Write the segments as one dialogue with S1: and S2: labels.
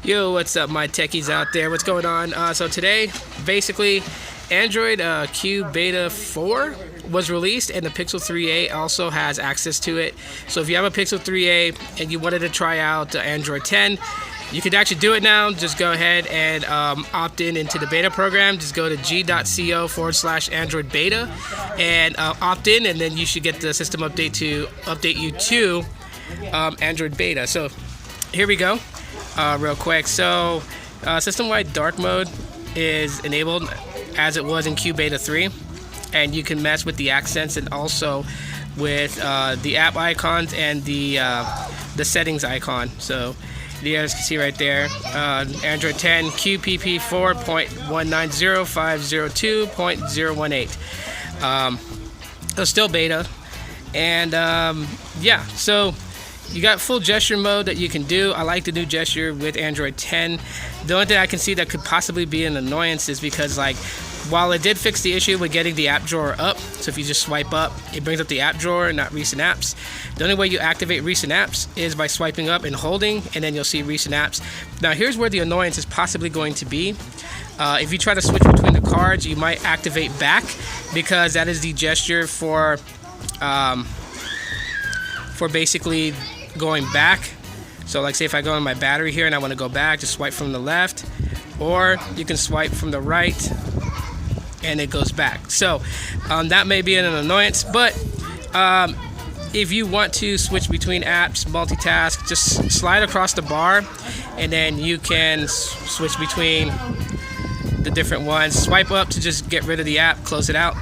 S1: Yo, what's up, my techies out there? What's going on? So today, basically, Android Q Beta 4 was released, and the Pixel 3a also has access to it. So if you have a Pixel 3a and you wanted to try out Android 10, you can actually do it now. Just go ahead and opt into the beta program. Just go to g.co/Android beta and opt in, and then you should get the system update to update you to Android beta. So here we go. Real quick, so system-wide dark mode is enabled as it was in Q Beta 3, and you can mess with the accents and also with the app icons and the settings icon. So you guys can see right there, Android 10 QPP 4.190.502.018. So still beta, and yeah, so you got full gesture mode that you can do. I like the new gesture with Android 10. The only thing I can see that could possibly be an annoyance is because, like, while it did fix the issue with getting the app drawer up, so if you just swipe up, it brings up the app drawer, not recent apps. The only way you activate recent apps is by swiping up and holding, and then you'll see recent apps. Now here's where the annoyance is possibly going to be. If you try to switch between the cards, you might activate back, because that is the gesture for basically going back. So like, say if I go in my battery here and I want to go back, just swipe from the left, or you can swipe from the right and it goes back. So that may be an annoyance, but if you want to switch between apps, multitask, just slide across the bar and then you can switch between the different ones. Swipe up to just get rid of the app, close it out.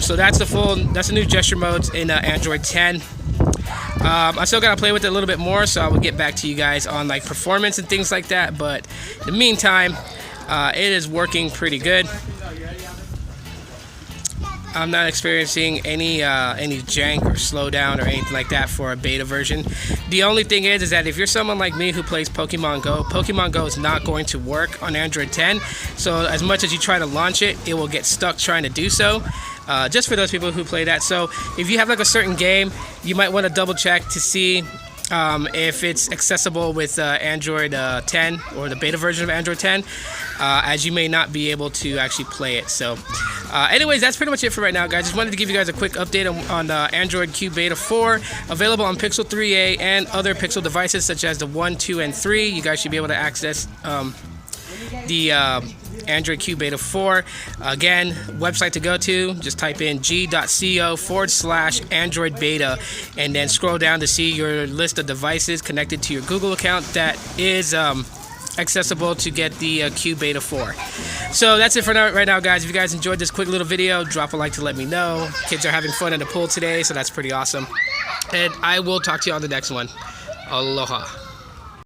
S1: So that's the new gesture modes in Android 10. I still gotta play with it a little bit more, so I will get back to you guys on like performance and things like that. But in the meantime, it is working pretty good. I'm not experiencing any jank or slowdown or anything like that for a beta version. The only thing is that if you're someone like me who plays Pokemon Go is not going to work on Android 10. So as much as you try to launch it, it will get stuck trying to do so. Just for those people who play that. So if you have like a certain game, you might want to double check to see if it's accessible with Android 10 or the beta version of Android 10, as you may not be able to actually play it. So anyways, that's pretty much it for right now, guys. Just wanted to give you guys a quick update on Android Q Beta 4, available on Pixel 3a and other Pixel devices such as the 1, 2, and 3. You guys should be able to access the Android Q Beta 4. Again, website to go to, just type in g.co/Android beta and then scroll down to see your list of devices connected to your Google account that is accessible to get the Q Beta 4. So that's it for right now, guys. If you guys enjoyed this quick little video, drop a like to let me know. Kids are having fun in the pool today, so that's pretty awesome. And I will talk to you on the next one. Aloha.